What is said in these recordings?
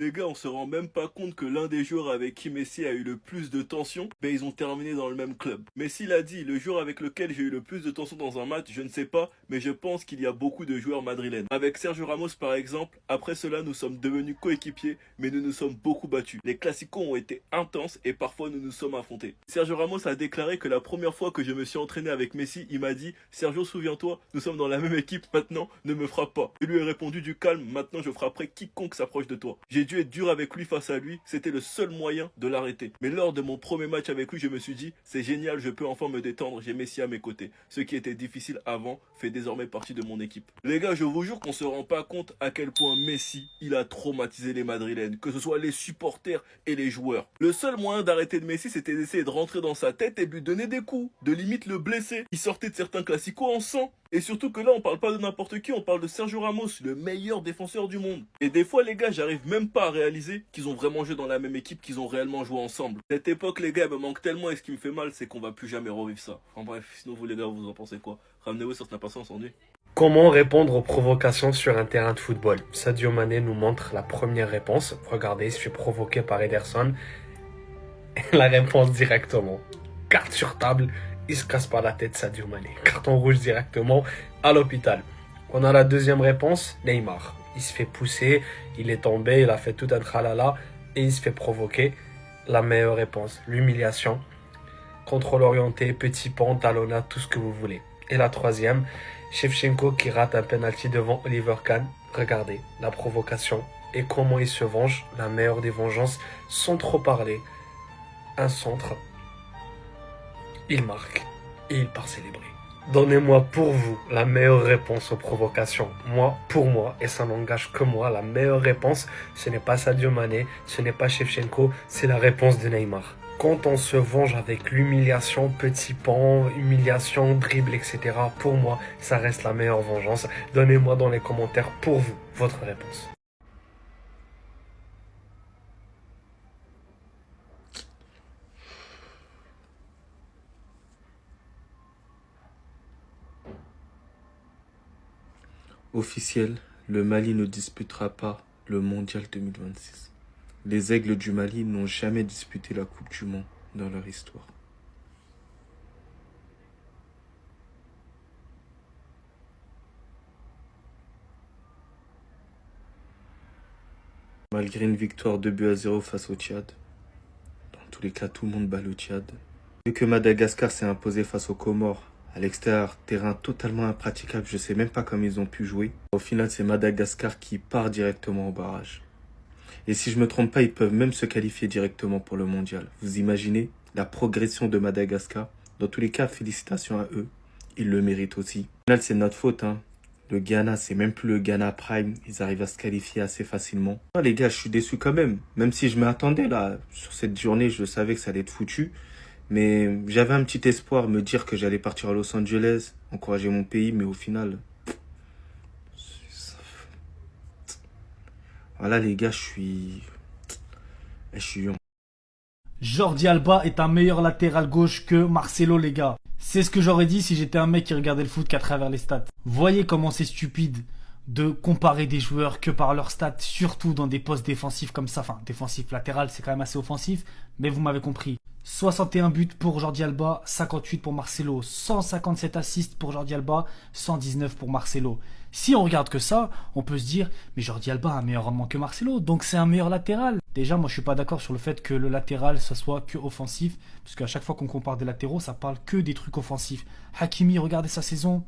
Les gars, on se rend même pas compte que l'un des joueurs avec qui Messi a eu le plus de tension, ben ils ont terminé dans le même club. Messi l'a dit, le joueur avec lequel j'ai eu le plus de tension dans un match, je ne sais pas, mais je pense qu'il y a beaucoup de joueurs madrilènes. Avec Sergio Ramos par exemple, après cela nous sommes devenus coéquipiers, mais nous nous sommes beaucoup battus. Les classicos ont été intenses et parfois nous nous sommes affrontés. Sergio Ramos a déclaré que la première fois que je me suis entraîné avec Messi, il m'a dit: Sergio, souviens-toi, nous sommes dans la même équipe maintenant, ne me frappe pas. Je lui ai répondu du calme: maintenant je frapperai quiconque s'approche de toi. J'ai dû être dur avec lui face à lui, c'était le seul moyen de l'arrêter. Mais lors de mon premier match avec lui, je me suis dit: c'est génial, je peux enfin me détendre, j'ai Messi à mes côtés. Ce qui était difficile avant fait désormais partie de mon équipe. Les gars, je vous jure qu'on se rend pas compte à quel point Messi, il a traumatisé les Madrilènes, que ce soit les supporters et les joueurs. Le seul moyen d'arrêter de Messi, c'était d'essayer de rentrer dans sa tête et de lui donner des coups, de limite le blesser. Il sortait de certains classicos en sang. Et surtout que là, on parle pas de n'importe qui, on parle de Sergio Ramos, le meilleur défenseur du monde. Et des fois, les gars, j'arrive même pas à réaliser qu'ils ont vraiment joué dans la même équipe, qu'ils ont réellement joué ensemble. Cette époque, les gars, elle me manque tellement, et ce qui me fait mal, c'est qu'on va plus jamais revivre ça. En bref, sinon vous les gars, vous en pensez quoi? Ramenez-vous sur Snap pas entendu. Comment répondre aux provocations sur un terrain de football? Sadio Mané nous montre la première réponse. Regardez, il se fait provoquer par Ederson. Et la réponse directement. Carte sur table, il se casse pas la tête, Sadio Mané. Carton rouge directement à l'hôpital. On a la deuxième réponse, Neymar. Il se fait pousser, il est tombé, il a fait tout un tralala et il se fait provoquer. La meilleure réponse, l'humiliation. Contrôle orienté, petit pont, talonnade, tout ce que vous voulez. Et la troisième, Shevchenko qui rate un penalty devant Oliver Kahn. Regardez la provocation et comment il se venge. La meilleure des vengeances, sans trop parler. Un centre, il marque et il part célébrer. Donnez-moi pour vous la meilleure réponse aux provocations. Moi, pour moi, et ça n'engage que moi, la meilleure réponse, ce n'est pas Sadio Mané, ce n'est pas Shevchenko, c'est la réponse de Neymar. Quand on se venge avec l'humiliation, petit pan, humiliation, dribble, etc., pour moi, ça reste la meilleure vengeance. Donnez-moi dans les commentaires pour vous votre réponse. Officiel, le Mali ne disputera pas le Mondial 2026. Les Aigles du Mali n'ont jamais disputé la Coupe du Monde dans leur histoire. Malgré une victoire 2-0 face au Tchad, dans tous les cas tout le monde bat le Tchad. Vu que Madagascar s'est imposé face aux Comores, à l'extérieur, terrain totalement impraticable, je sais même pas comment ils ont pu jouer. Au final, c'est Madagascar qui part directement au barrage. Et si je me trompe pas, ils peuvent même se qualifier directement pour le mondial. Vous imaginez la progression de Madagascar? Dans tous les cas, félicitations à eux. Ils le méritent aussi. Au final, c'est notre faute, hein. Le Ghana, c'est même plus le Ghana Prime. Ils arrivent à se qualifier assez facilement. Non, les gars, je suis déçu quand même. Même si je m'attendais là, sur cette journée, je savais que ça allait être foutu. Mais j'avais un petit espoir, me dire que j'allais partir à Los Angeles, encourager mon pays, mais au final... Voilà les gars, je suis Jordi Alba est un meilleur latéral gauche que Marcelo, les gars. C'est ce que j'aurais dit si j'étais un mec qui regardait le foot qu'à travers les stats. Voyez comment c'est stupide de comparer des joueurs que par leurs stats, surtout dans des postes défensifs comme ça. Enfin, défensif latéral, c'est quand même assez offensif, mais vous m'avez compris. 61 buts pour Jordi Alba, 58 pour Marcelo, 157 assists pour Jordi Alba, 119 pour Marcelo. Si on regarde que ça, on peut se dire, mais Jordi Alba a un meilleur rendement que Marcelo, donc c'est un meilleur latéral. Déjà, moi je suis pas d'accord sur le fait que le latéral, ça soit que offensif, parce qu'à chaque fois qu'on compare des latéraux, ça parle que des trucs offensifs. Hakimi, regardez sa saison,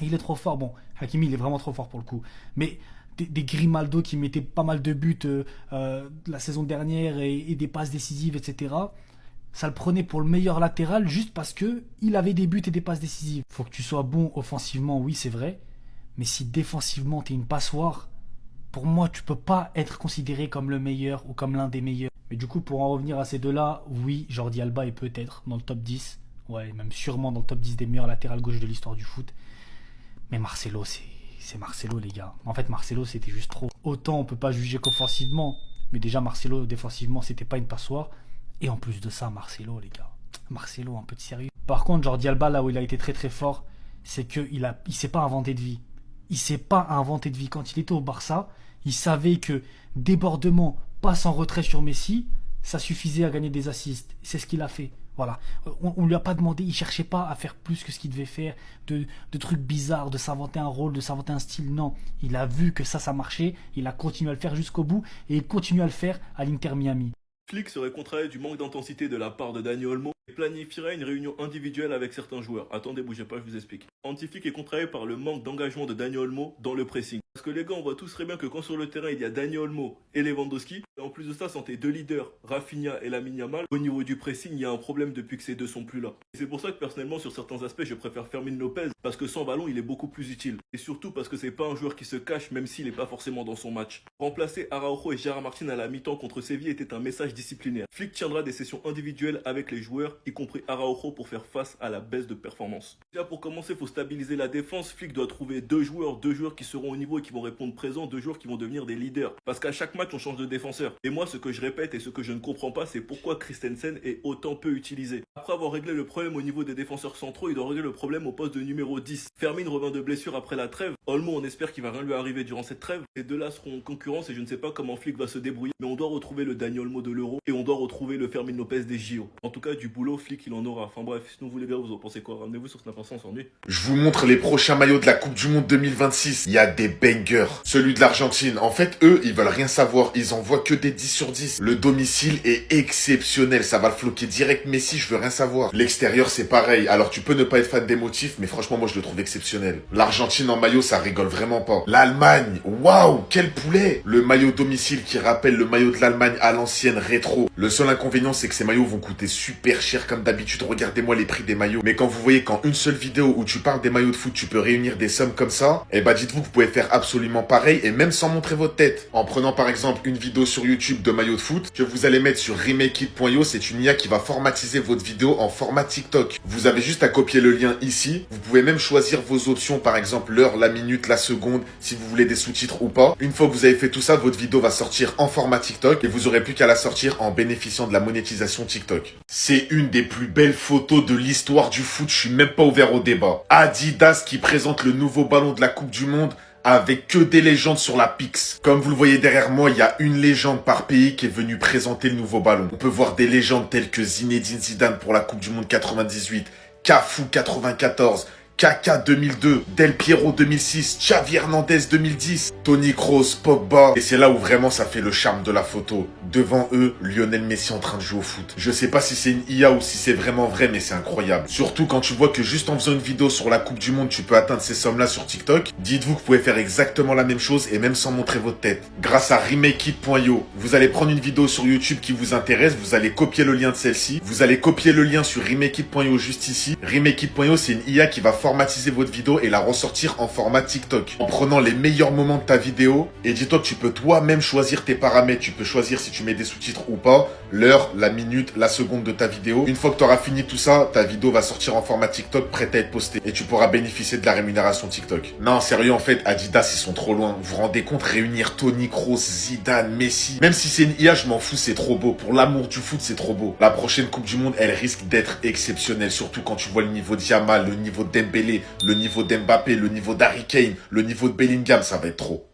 il est trop fort. Bon, Hakimi, il est vraiment trop fort pour le coup. Mais des Grimaldo qui mettaient pas mal de buts la saison dernière et des passes décisives, etc., ça le prenait pour le meilleur latéral juste parce que il avait des buts et des passes décisives. Faut que tu sois bon offensivement, oui, c'est vrai. Mais si défensivement, t'es une passoire, pour moi, tu peux pas être considéré comme le meilleur ou comme l'un des meilleurs. Mais du coup, pour en revenir à ces deux-là, oui, Jordi Alba est peut-être dans le top 10. Ouais, même sûrement dans le top 10 des meilleurs latérales gauche de l'histoire du foot. Mais Marcelo, c'est Marcelo, les gars. En fait, Marcelo, c'était juste trop. Autant on peut pas juger qu'offensivement, mais déjà, Marcelo, défensivement, c'était pas une passoire. Et en plus de ça, Marcelo, les gars. Marcelo, un peu de sérieux. Par contre, Jordi Alba, là où il a été très très fort, c'est qu'il s'est pas inventé de vie. Il s'est pas inventé de vie. Quand il était au Barça, Il savait que débordement, passe en retrait sur Messi, ça suffisait à gagner des assists. C'est ce qu'il a fait. Voilà. On lui a pas demandé, il cherchait pas à faire plus que ce qu'il devait faire, de trucs bizarres, de s'inventer un rôle, de s'inventer un style. Non, il a vu que ça marchait, il a continué à le faire jusqu'au bout et il continue à le faire à l'Inter Miami. Flick serait contrarié du manque d'intensité de la part de Dani Olmo et planifierait une réunion individuelle avec certains joueurs. Attendez, bougez pas, je vous explique. Anti-Flick est contrarié par le manque d'engagement de Dani Olmo dans le pressing. Parce que les gars, on voit tous très bien que quand sur le terrain il y a Dani Olmo et Lewandowski, et en plus de ça, sans tes deux leaders, Rafinha et Lamine Yamal, au niveau du pressing, il y a un problème depuis que ces deux sont plus là. Et c'est pour ça que personnellement, sur certains aspects, je préfère Fermin Lopez, parce que sans ballon, il est beaucoup plus utile. Et surtout parce que c'est pas un joueur qui se cache, même s'il est pas forcément dans son match. Remplacer Araujo et Gerard Martin à la mi-temps contre Séville était un message disciplinaire. Flick tiendra des sessions individuelles avec les joueurs, y compris Araujo, pour faire face à la baisse de performance. Déjà pour commencer, il faut stabiliser la défense. Flick doit trouver deux joueurs qui seront au niveau et qui vont répondre présent, deux joueurs qui vont devenir des leaders. Parce qu'à chaque match, on change de défenseur. Et moi, ce que je répète et ce que je ne comprends pas, c'est pourquoi Christensen est autant peu utilisé. Après avoir réglé le problème au niveau des défenseurs centraux, il doit régler le problème au poste de numéro 10. Fermin revient de blessure après la trêve. Olmo, on espère qu'il va rien lui arriver durant cette trêve. Les deux là seront en concurrence et je ne sais pas comment Flick va se débrouiller. Mais on doit retrouver le Dani Olmo de l'Euro et on doit retrouver le Fermin Lopez des JO. En tout cas, du boulot, Flick, il en aura. Enfin bref, sinon vous les gars, vous en pensez quoi? Ramenez-vous sur Snap, on s'ennuie. Je vous montre les prochains maillots de la Coupe du Monde 2026. Il y a des bangers. Celui de l'Argentine, en fait, eux, ils veulent rien savoir. Ils envoient que des 10 sur 10. Le domicile est exceptionnel. Ça va le floquer direct Messi, je veux rien savoir. L'extérieur, c'est pareil. Alors, tu peux ne pas être fan des motifs, mais franchement, moi, je le trouve exceptionnel. L'Argentine en maillot, ça rigole vraiment pas. L'Allemagne, waouh, quel poulet! Le maillot domicile qui rappelle le maillot de l'Allemagne à l'ancienne rétro. Le seul inconvénient, c'est que ces maillots vont coûter super cher comme d'habitude. Regardez-moi les prix des maillots. Mais quand vous voyez qu'en une seule vidéo où tu parles des maillots de foot, tu peux réunir des sommes comme ça, eh bah dites-vous que vous pouvez faire absolument pareil et même sans montrer votre tête. En prenant par exemple une vidéo sur YouTube de maillots de foot que vous allez mettre sur remakeit.io, c'est une IA qui va formatiser votre vidéo en format TikTok. Vous avez juste à copier le lien ici. Vous pouvez même choisir vos options, par exemple l'heure, la minute, la seconde, si vous voulez des sous-titres ou pas. Une fois que vous avez fait tout ça, votre vidéo va sortir en format TikTok et vous aurez plus qu'à la sortir en bénéficiant de la monétisation TikTok. C'est une des plus belles photos de l'histoire du foot, je suis même pas ouvert au débat. Adidas qui présente le nouveau ballon de la Coupe du Monde avec que des légendes sur la Pix. Comme vous le voyez derrière moi, il y a une légende par pays qui est venue présenter le nouveau ballon. On peut voir des légendes telles que Zinedine Zidane pour la Coupe du Monde 98, Cafu 94, Kaka 2002, Del Piero 2006, Xavi Hernandez 2010, Toni Kroos, Pogba. Et c'est là où vraiment ça fait le charme de la photo. Devant eux, Lionel Messi en train de jouer au foot. Je sais pas si c'est une IA ou si c'est vraiment vrai, mais c'est incroyable. Surtout quand tu vois que juste en faisant une vidéo sur la Coupe du Monde, tu peux atteindre ces sommes-là sur TikTok. Dites-vous que vous pouvez faire exactement la même chose et même sans montrer votre tête. Grâce à remakeit.io, vous allez prendre une vidéo sur YouTube qui vous intéresse, vous allez copier le lien de celle-ci, vous allez copier le lien sur remakeit.io juste ici. Remakeit.io, c'est une IA qui va formatiser votre vidéo et la ressortir en format TikTok. En prenant les meilleurs moments de ta vidéo, et dis-toi que tu peux toi-même choisir tes paramètres. Tu peux choisir si tu mets des sous-titres ou pas, l'heure, la minute, la seconde de ta vidéo. Une fois que tu auras fini tout ça, ta vidéo va sortir en format TikTok prête à être postée. Et tu pourras bénéficier de la rémunération TikTok. Non, sérieux, en fait, Adidas, ils sont trop loin. Vous vous rendez compte, réunir Toni Kroos, Zidane, Messi. Même si c'est une IA, je m'en fous, c'est trop beau. Pour l'amour du foot, c'est trop beau. La prochaine Coupe du Monde, elle risque d'être exceptionnelle. Surtout quand tu vois le niveau de Yamal, le niveau de Dembélé, le niveau d'Mbappé, le niveau d'Harry Kane, le niveau de Bellingham, ça va être trop.